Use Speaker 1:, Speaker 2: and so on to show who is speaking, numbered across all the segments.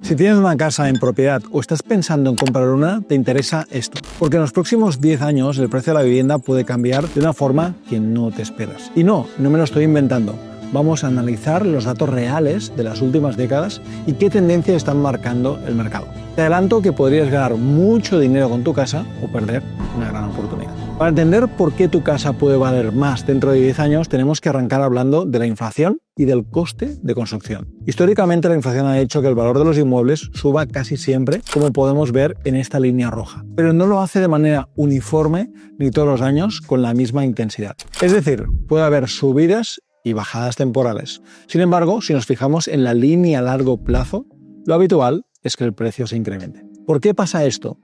Speaker 1: Si tienes una casa en propiedad o estás pensando en comprar una, te interesa esto. Porque en los próximos 10 años el precio de la vivienda puede cambiar de una forma que no te esperas. Y no me lo estoy inventando. Vamos a analizar los datos reales de las últimas décadas y qué tendencias están marcando el mercado. Te adelanto que podrías ganar mucho dinero con tu casa o perder una gran oportunidad. Para entender por qué tu casa puede valer más dentro de 10 años, tenemos que arrancar hablando de la inflación y del coste de construcción. Históricamente, la inflación ha hecho que el valor de los inmuebles suba casi siempre, como podemos ver en esta línea roja. Pero no lo hace de manera uniforme ni todos los años con la misma intensidad. Es decir, puede haber subidas y bajadas temporales. Sin embargo, si nos fijamos en la línea a largo plazo, lo habitual es que el precio se incremente. ¿Por qué pasa esto?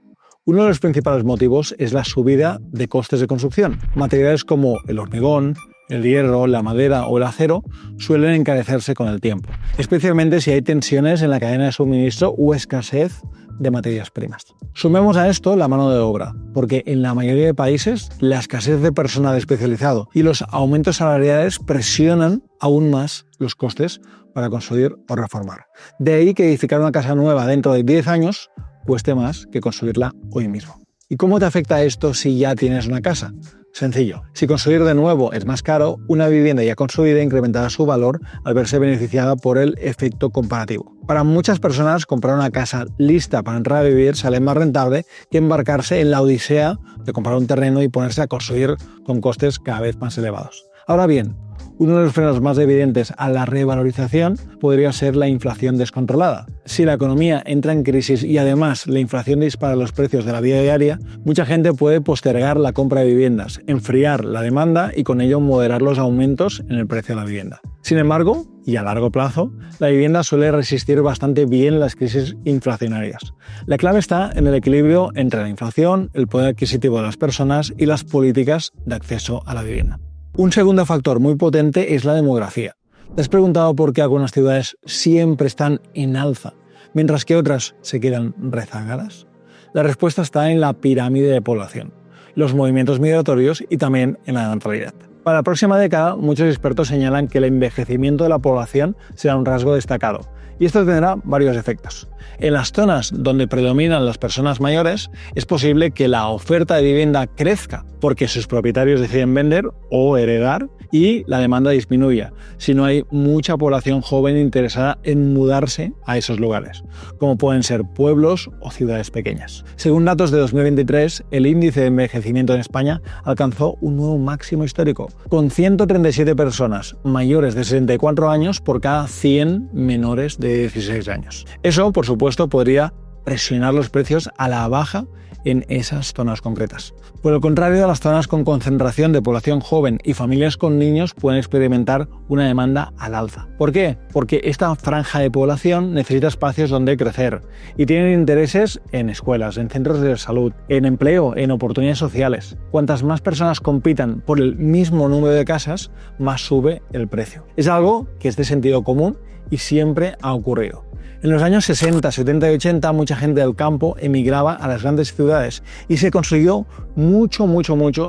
Speaker 1: Uno de los principales motivos es la subida de costes de construcción. Materiales como el hormigón, el hierro, la madera o el acero suelen encarecerse con el tiempo, especialmente si hay tensiones en la cadena de suministro o escasez de materias primas. Sumemos a esto la mano de obra, porque en la mayoría de países la escasez de personal especializado y los aumentos salariales presionan aún más los costes para construir o reformar. De ahí que edificar una casa nueva dentro de 10 años cueste más que construirla hoy mismo. ¿Y cómo te afecta esto si ya tienes una casa? Sencillo. Si construir de nuevo es más caro, una vivienda ya construida incrementará su valor al verse beneficiada por el efecto comparativo. Para muchas personas, comprar una casa lista para entrar a vivir sale más rentable que embarcarse en la odisea de comprar un terreno y ponerse a construir con costes cada vez más elevados. Ahora bien, uno de los frenos más evidentes a la revalorización podría ser la inflación descontrolada. Si la economía entra en crisis y además la inflación dispara los precios de la vida diaria, mucha gente puede postergar la compra de viviendas, enfriar la demanda y con ello moderar los aumentos en el precio de la vivienda. Sin embargo, y a largo plazo, la vivienda suele resistir bastante bien las crisis inflacionarias. La clave está en el equilibrio entre la inflación, el poder adquisitivo de las personas y las políticas de acceso a la vivienda. Un segundo factor muy potente es la demografía. ¿Te has preguntado por qué algunas ciudades siempre están en alza, mientras que otras se quedan rezagadas? La respuesta está en la pirámide de población, los movimientos migratorios y también en la natalidad. Para la próxima década, muchos expertos señalan que el envejecimiento de la población será un rasgo destacado, y esto tendrá varios efectos. En las zonas donde predominan las personas mayores, es posible que la oferta de vivienda crezca porque sus propietarios deciden vender o heredar y la demanda disminuya si no hay mucha población joven interesada en mudarse a esos lugares, como pueden ser pueblos o ciudades pequeñas. Según datos de 2023, el índice de envejecimiento en España alcanzó un nuevo máximo histórico, con 137 personas mayores de 64 años por cada 100 menores de 16 años. Eso, por supuesto, podría presionar los precios a la baja en esas zonas concretas. Por el contrario, las zonas con concentración de población joven y familias con niños pueden experimentar una demanda al alza. ¿Por qué? Porque esta franja de población necesita espacios donde crecer y tienen intereses en escuelas, en centros de salud, en empleo, en oportunidades sociales. Cuantas más personas compitan por el mismo número de casas, más sube el precio. Es algo que es de sentido común y siempre ha ocurrido. En los años 60, 70 y 80 mucha gente del campo emigraba a las grandes ciudades y se construyó mucho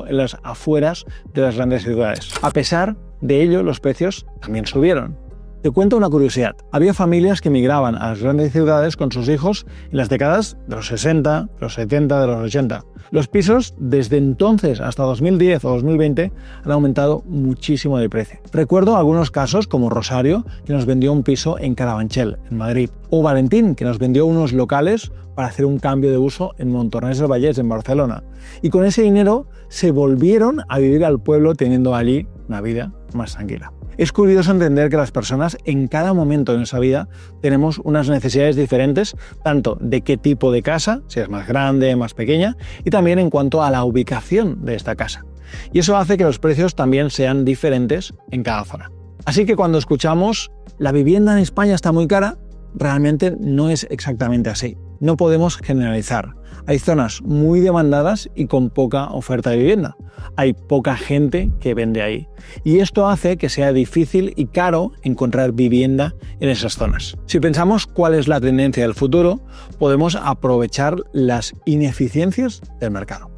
Speaker 1: en las afueras de las grandes ciudades. A pesar de ello, los precios también subieron. Te cuento una curiosidad. Había familias que emigraban a las grandes ciudades con sus hijos en las décadas de los 60, de los 70, de los 80. Los pisos, desde entonces hasta 2010 o 2020, han aumentado muchísimo de precio. Recuerdo algunos casos como Rosario, que nos vendió un piso en Carabanchel, en Madrid, o Valentín, que nos vendió unos locales para hacer un cambio de uso en Montornès del Vallès, en Barcelona. Y con ese dinero se volvieron a vivir al pueblo teniendo allí una vida más tranquila. Es curioso entender que las personas en cada momento de nuestra vida tenemos unas necesidades diferentes, tanto de qué tipo de casa, si es más grande, más pequeña, y también en cuanto a la ubicación de esta casa. Y eso hace que los precios también sean diferentes en cada zona. Así que cuando escuchamos la vivienda en España está muy cara, realmente no es exactamente así. No podemos generalizar. Hay zonas muy demandadas y con poca oferta de vivienda. Hay poca gente que vende ahí. Y esto hace que sea difícil y caro encontrar vivienda en esas zonas. Si pensamos cuál es la tendencia del futuro, podemos aprovechar las ineficiencias del mercado.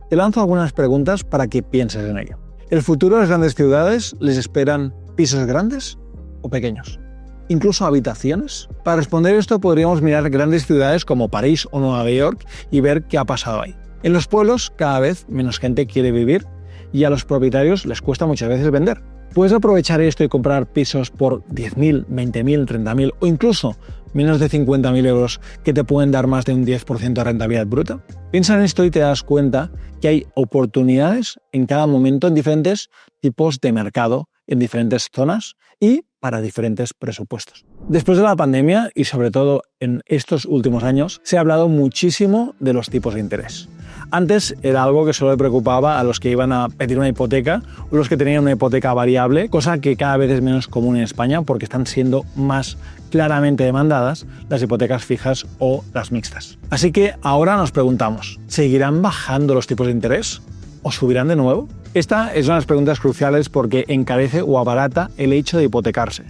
Speaker 1: Te lanzo algunas preguntas para que pienses en ello. ¿El futuro de las grandes ciudades les esperan pisos grandes o pequeños? incluso habitaciones? Para responder esto podríamos mirar grandes ciudades como París o Nueva York y ver qué ha pasado ahí. En los pueblos cada vez menos gente quiere vivir y a los propietarios les cuesta muchas veces vender. Puedes aprovechar esto y comprar pisos por 10.000, 20.000, 30.000 o incluso menos de 50.000 euros que te pueden dar más de un 10% de rentabilidad bruta. Piensa en esto y te das cuenta que hay oportunidades en cada momento en diferentes tipos de mercado, en diferentes zonas y para diferentes presupuestos. Después de la pandemia y sobre todo en estos últimos años se ha hablado muchísimo de los tipos de interés. Antes era algo que solo le preocupaba a los que iban a pedir una hipoteca o los que tenían una hipoteca variable, cosa que cada vez es menos común en España porque están siendo más claramente demandadas las hipotecas fijas o las mixtas. Así que ahora nos preguntamos, ¿seguirán bajando los tipos de interés? ¿O subirán de nuevo? Esta es una de las preguntas cruciales porque encarece o abarata el hecho de hipotecarse.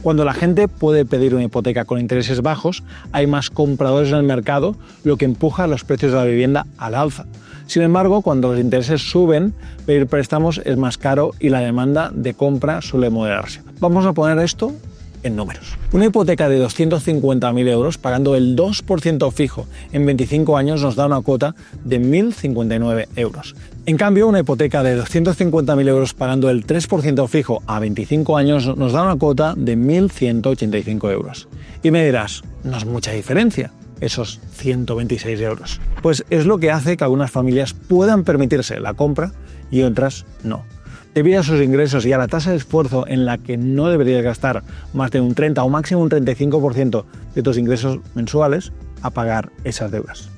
Speaker 1: Cuando la gente puede pedir una hipoteca con intereses bajos, hay más compradores en el mercado, lo que empuja los precios de la vivienda al alza. Sin embargo, cuando los intereses suben, pedir préstamos es más caro y la demanda de compra suele moderarse. Vamos a poner esto en números. Una hipoteca de 250.000 euros pagando el 2% fijo en 25 años nos da una cuota de 1.059 euros. En cambio, una hipoteca de 250.000 euros pagando el 3% fijo a 25 años nos da una cuota de 1.185 euros. Y me dirás, no es mucha diferencia, esos 126 euros. Pues es lo que hace que algunas familias puedan permitirse la compra y otras no. Debido a sus ingresos y a la tasa de esfuerzo en la que no deberías gastar más de un 30 o máximo un 35% de tus ingresos mensuales a pagar esas deudas.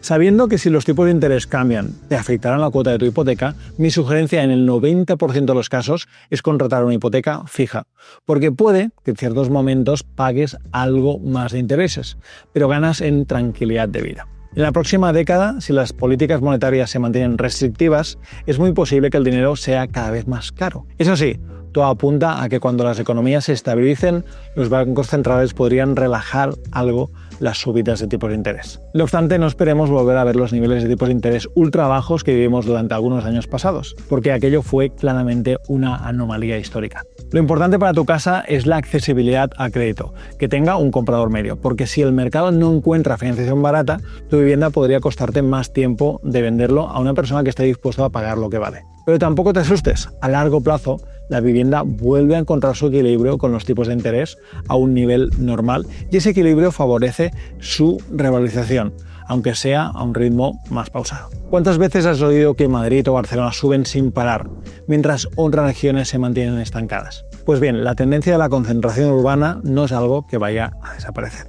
Speaker 1: Sabiendo que si los tipos de interés cambian te afectarán la cuota de tu hipoteca, mi sugerencia en el 90% de los casos es contratar una hipoteca fija, porque puede que en ciertos momentos pagues algo más de intereses, pero ganas en tranquilidad de vida. En la próxima década, si las políticas monetarias se mantienen restrictivas, es muy posible que el dinero sea cada vez más caro. Eso sí, todo apunta a que cuando las economías se estabilicen, los bancos centrales podrían relajar algo las subidas de tipos de interés. No obstante, no esperemos volver a ver los niveles de tipos de interés ultra bajos que vivimos durante algunos años pasados, porque aquello fue claramente una anomalía histórica. Lo importante para tu casa es la accesibilidad al crédito, que tenga un comprador medio, porque si el mercado no encuentra financiación barata, tu vivienda podría costarte más tiempo de venderlo a una persona que esté dispuesta a pagar lo que vale. Pero tampoco te asustes, a largo plazo la vivienda vuelve a encontrar su equilibrio con los tipos de interés a un nivel normal y ese equilibrio favorece su revalorización, aunque sea a un ritmo más pausado. ¿Cuántas veces has oído que Madrid o Barcelona suben sin parar, mientras otras regiones se mantienen estancadas? Pues bien, la tendencia de la concentración urbana no es algo que vaya a desaparecer.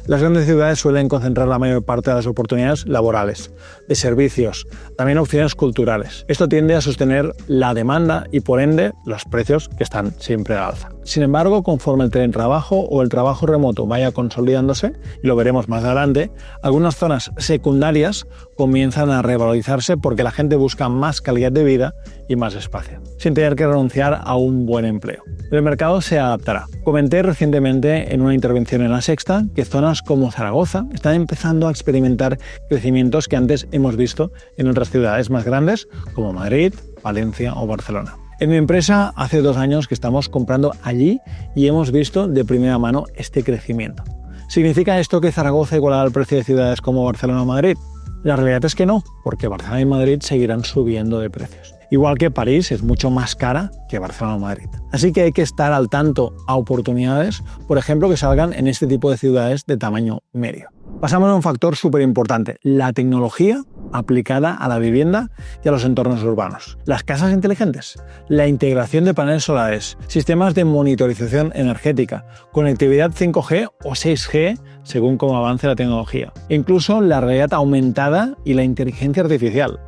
Speaker 1: Las grandes ciudades suelen concentrar la mayor parte de las oportunidades laborales, de servicios, también opciones culturales. Esto tiende a sostener la demanda y por ende los precios que están siempre al alza. Sin embargo, conforme el teletrabajo o el trabajo remoto vaya consolidándose, y lo veremos más adelante, algunas zonas secundarias comienzan a revalorizarse porque la gente busca más calidad de vida y más espacio, sin tener que renunciar a un buen empleo. El mercado se adaptará. Comenté recientemente en una intervención en La Sexta que zonas como Zaragoza están empezando a experimentar crecimientos que antes hemos visto en otras ciudades más grandes como Madrid, Valencia o Barcelona. En mi empresa hace 2 años que estamos comprando allí y hemos visto de primera mano este crecimiento. ¿Significa esto que Zaragoza igualará el precio de ciudades como Barcelona o Madrid? La realidad es que no, porque Barcelona y Madrid seguirán subiendo de precios. Igual que París es mucho más cara que Barcelona o Madrid. Así que hay que estar al tanto a oportunidades, por ejemplo, que salgan en este tipo de ciudades de tamaño medio. Pasamos a un factor súper importante, la tecnología aplicada a la vivienda y a los entornos urbanos. Las casas inteligentes, la integración de paneles solares, sistemas de monitorización energética, conectividad 5G o 6G según cómo avance la tecnología. E incluso la realidad aumentada y la inteligencia artificial.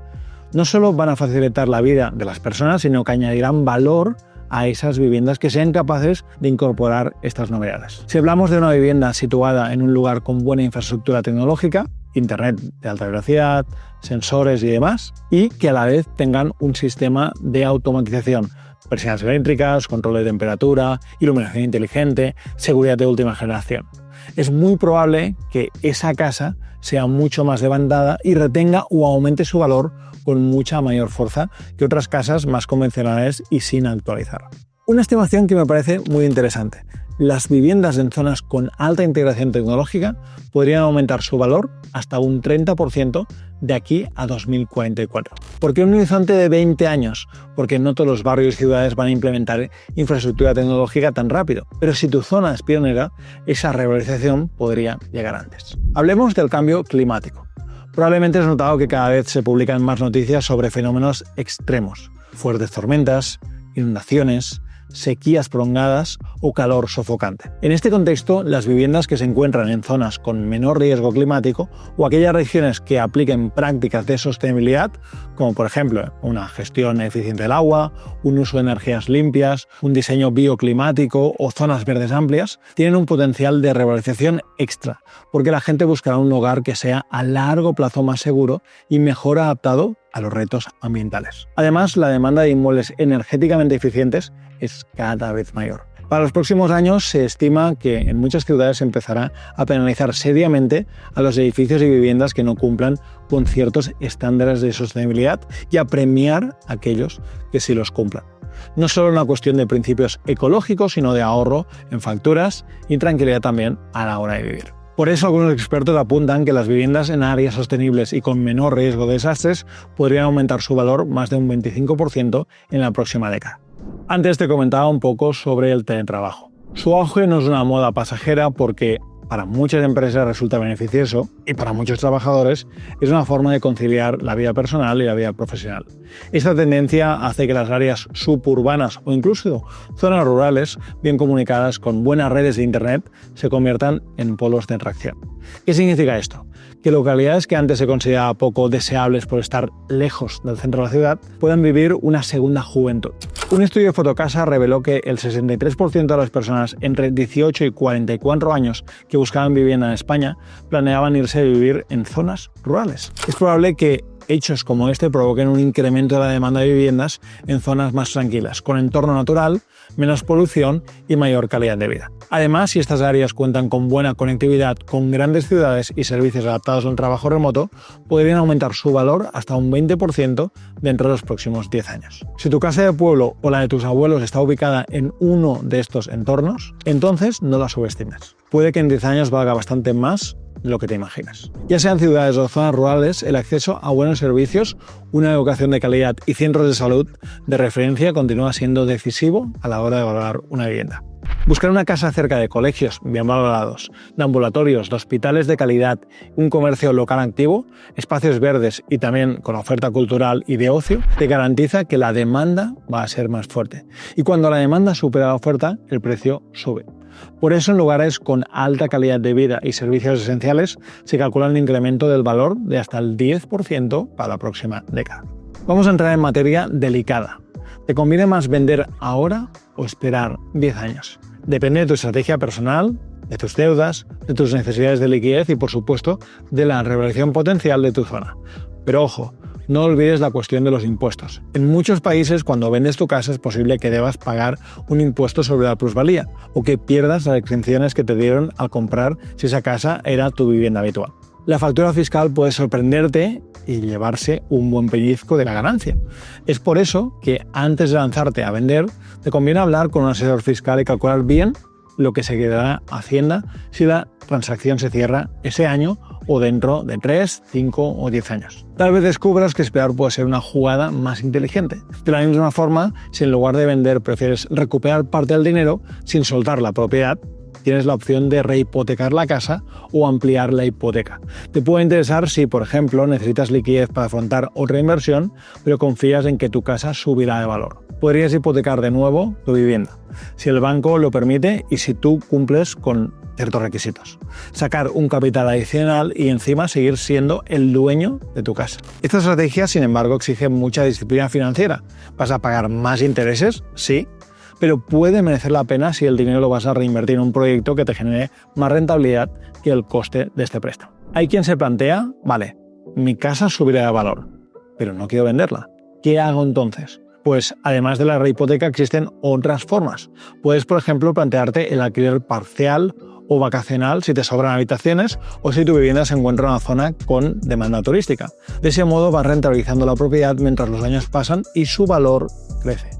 Speaker 1: No solo van a facilitar la vida de las personas, sino que añadirán valor a esas viviendas que sean capaces de incorporar estas novedades. Si hablamos de una vivienda situada en un lugar con buena infraestructura tecnológica, internet de alta velocidad, sensores y demás, y que a la vez tengan un sistema de automatización, persianas eléctricas, control de temperatura, iluminación inteligente, seguridad de última generación. Es muy probable que esa casa sea mucho más demandada y retenga o aumente su valor con mucha mayor fuerza que otras casas más convencionales y sin actualizar. Una estimación que me parece muy interesante. las viviendas en zonas con alta integración tecnológica podrían aumentar su valor hasta un 30% de aquí a 2044. ¿Por qué un horizonte de 20 años? Porque no todos los barrios y ciudades van a implementar infraestructura tecnológica tan rápido, pero si tu zona es pionera, esa revalorización podría llegar antes. Hablemos del cambio climático. Probablemente has notado que cada vez se publican más noticias sobre fenómenos extremos, fuertes tormentas, inundaciones, sequías prolongadas o calor sofocante. En este contexto, las viviendas que se encuentran en zonas con menor riesgo climático o aquellas regiones que apliquen prácticas de sostenibilidad, como por ejemplo una gestión eficiente del agua, un uso de energías limpias, un diseño bioclimático o zonas verdes amplias, tienen un potencial de revalorización extra, porque la gente buscará un hogar que sea a largo plazo más seguro y mejor adaptado a los retos ambientales. Además, la demanda de inmuebles energéticamente eficientes es cada vez mayor. Para los próximos años se estima que en muchas ciudades se empezará a penalizar seriamente a los edificios y viviendas que no cumplan con ciertos estándares de sostenibilidad y a premiar a aquellos que sí los cumplan. No solo una cuestión de principios ecológicos, sino de ahorro en facturas y tranquilidad también a la hora de vivir. Por eso algunos expertos apuntan que las viviendas en áreas sostenibles y con menor riesgo de desastres podrían aumentar su valor más de un 25% en la próxima década. Antes te comentaba un poco sobre el teletrabajo. Su auge no es una moda pasajera porque para muchas empresas resulta beneficioso y para muchos trabajadores es una forma de conciliar la vida personal y la vida profesional. Esta tendencia hace que las áreas suburbanas o incluso zonas rurales bien comunicadas con buenas redes de internet se conviertan en polos de atracción. ¿Qué significa esto? Que localidades que antes se consideraban poco deseables por estar lejos del centro de la ciudad puedan vivir una segunda juventud. Un estudio de Fotocasa reveló que el 63% de las personas entre 18 y 44 años que buscaban vivienda en España planeaban irse a vivir en zonas rurales. Es probable que hechos como este provoquen un incremento de la demanda de viviendas en zonas más tranquilas, con entorno natural, menos polución y mayor calidad de vida. Además, si estas áreas cuentan con buena conectividad con grandes ciudades y servicios adaptados al trabajo remoto, podrían aumentar su valor hasta un 20% dentro de los próximos 10 años. Si tu casa de pueblo o la de tus abuelos está ubicada en uno de estos entornos, entonces no la subestimes. Puede que en 10 años valga bastante más de lo que te imaginas. Ya sean ciudades o zonas rurales, el acceso a buenos servicios, una educación de calidad y centros de salud de referencia continúa siendo decisivo a la hora de valorar una vivienda. Buscar una casa cerca de colegios bien valorados, de ambulatorios, de hospitales de calidad, un comercio local activo, espacios verdes y también con oferta cultural y de ocio, te garantiza que la demanda va a ser más fuerte. Y cuando la demanda supera la oferta, el precio sube. Por eso, en lugares con alta calidad de vida y servicios esenciales, se calcula un incremento del valor de hasta el 10% para la próxima década. Vamos a entrar en materia delicada. ¿Te conviene más vender ahora o esperar 10 años? Depende de tu estrategia personal, de tus deudas, de tus necesidades de liquidez y, por supuesto, de la revalorización potencial de tu zona. Pero ojo, no olvides la cuestión de los impuestos. En muchos países, cuando vendes tu casa, es posible que debas pagar un impuesto sobre la plusvalía o que pierdas las exenciones que te dieron al comprar si esa casa era tu vivienda habitual. La factura fiscal puede sorprenderte y llevarse un buen pellizco de la ganancia. Es por eso que antes de lanzarte a vender, te conviene hablar con un asesor fiscal y calcular bien lo que se quedará Hacienda si la transacción se cierra ese año o dentro de 3, 5 o 10 años. Tal vez descubras que esperar puede ser una jugada más inteligente. De la misma forma, si en lugar de vender prefieres recuperar parte del dinero sin soltar la propiedad, tienes la opción de rehipotecar la casa o ampliar la hipoteca. Te puede interesar si, por ejemplo, necesitas liquidez para afrontar otra inversión, pero confías en que tu casa subirá de valor. Podrías hipotecar de nuevo tu vivienda, si el banco lo permite y si tú cumples con ciertos requisitos. Sacar un capital adicional y encima seguir siendo el dueño de tu casa. Esta estrategia, sin embargo, exige mucha disciplina financiera. ¿Vas a pagar más intereses? Sí. Pero puede merecer la pena si el dinero lo vas a reinvertir en un proyecto que te genere más rentabilidad que el coste de este préstamo. Hay quien se plantea, vale, mi casa subirá de valor, pero no quiero venderla. ¿Qué hago entonces? Pues además de la rehipoteca existen otras formas. Puedes, por ejemplo, plantearte el alquiler parcial o vacacional si te sobran habitaciones o si tu vivienda se encuentra en una zona con demanda turística. De ese modo vas rentabilizando la propiedad mientras los años pasan y su valor crece.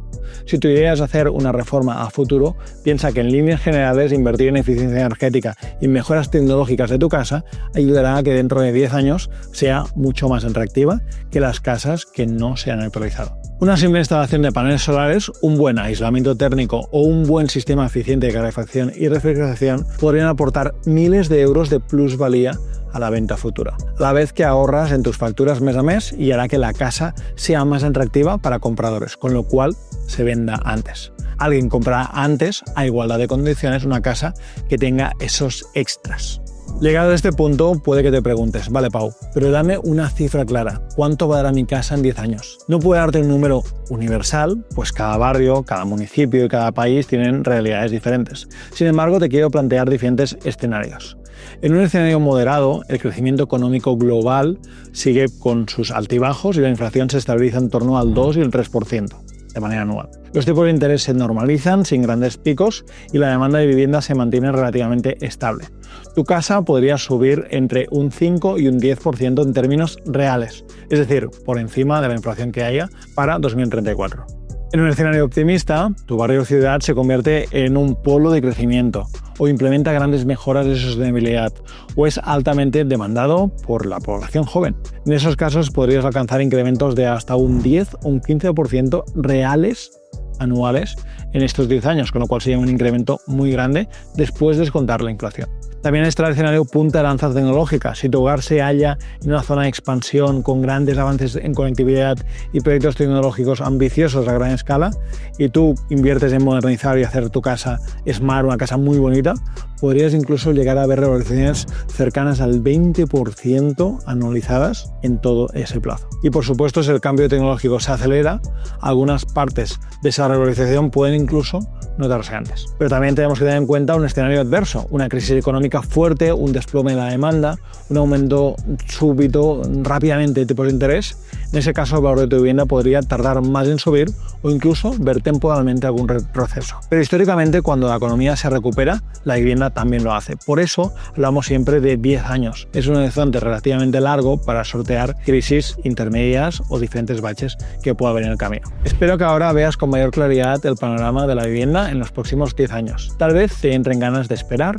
Speaker 1: Si tu idea es hacer una reforma a futuro, piensa que en líneas generales invertir en eficiencia energética y mejoras tecnológicas de tu casa ayudará a que dentro de 10 años sea mucho más atractiva que las casas que no se han actualizado. Una simple instalación de paneles solares, un buen aislamiento térmico o un buen sistema eficiente de calefacción y refrigeración podrían aportar miles de euros de plusvalía a la venta futura, a la vez que ahorras en tus facturas mes a mes y hará que la casa sea más atractiva para compradores, con lo cual se venda antes. Alguien comprará antes, a igualdad de condiciones, una casa que tenga esos extras. Llegado a este punto, puede que te preguntes, vale Pau, pero dame una cifra clara, ¿cuánto valdrá mi casa en 10 años? No puedo darte un número universal, pues cada barrio, cada municipio y cada país tienen realidades diferentes. Sin embargo, te quiero plantear diferentes escenarios. En un escenario moderado, el crecimiento económico global sigue con sus altibajos y la inflación se estabiliza en torno al 2 y el 3%. De manera anual. Los tipos de interés se normalizan sin grandes picos y la demanda de vivienda se mantiene relativamente estable. Tu casa podría subir entre un 5 y un 10% en términos reales, es decir, por encima de la inflación que haya para 2034. En un escenario optimista, tu barrio o ciudad se convierte en un polo de crecimiento o implementa grandes mejoras de sostenibilidad o es altamente demandado por la población joven. En esos casos podrías alcanzar incrementos de hasta un 10 o un 15% reales anuales en estos 10 años, con lo cual sería un incremento muy grande después de descontar la inflación. También está el escenario punta de lanza tecnológica. Si tu hogar se halla en una zona de expansión con grandes avances en conectividad y proyectos tecnológicos ambiciosos a gran escala y tú inviertes en modernizar y hacer tu casa smart, una casa muy bonita, podrías incluso llegar a ver revalorizaciones cercanas al 20% anualizadas en todo ese plazo. Y por supuesto, si el cambio tecnológico se acelera, algunas partes de esa revalorización pueden incluso notarse antes. Pero también tenemos que tener en cuenta un escenario adverso, una crisis económica fuerte, un desplome de la demanda, un aumento súbito rápidamente de tipos de interés. En ese caso, el valor de tu vivienda podría tardar más en subir o incluso ver temporalmente algún retroceso. Pero históricamente, cuando la economía se recupera, la vivienda también lo hace. Por eso hablamos siempre de 10 años. Es un horizonte relativamente largo para sortear crisis intermedias o diferentes baches que pueda haber en el camino. Espero que ahora veas con mayor claridad el panorama de la vivienda en los próximos 10 años. Tal vez te entren ganas de esperar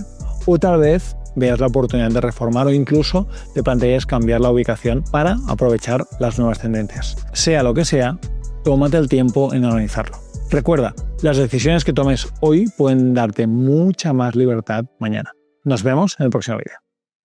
Speaker 1: o tal vez veas la oportunidad de reformar o incluso te plantees cambiar la ubicación para aprovechar las nuevas tendencias. Sea lo que sea, tómate el tiempo en analizarlo. Recuerda, las decisiones que tomes hoy pueden darte mucha más libertad mañana. Nos vemos en el próximo vídeo.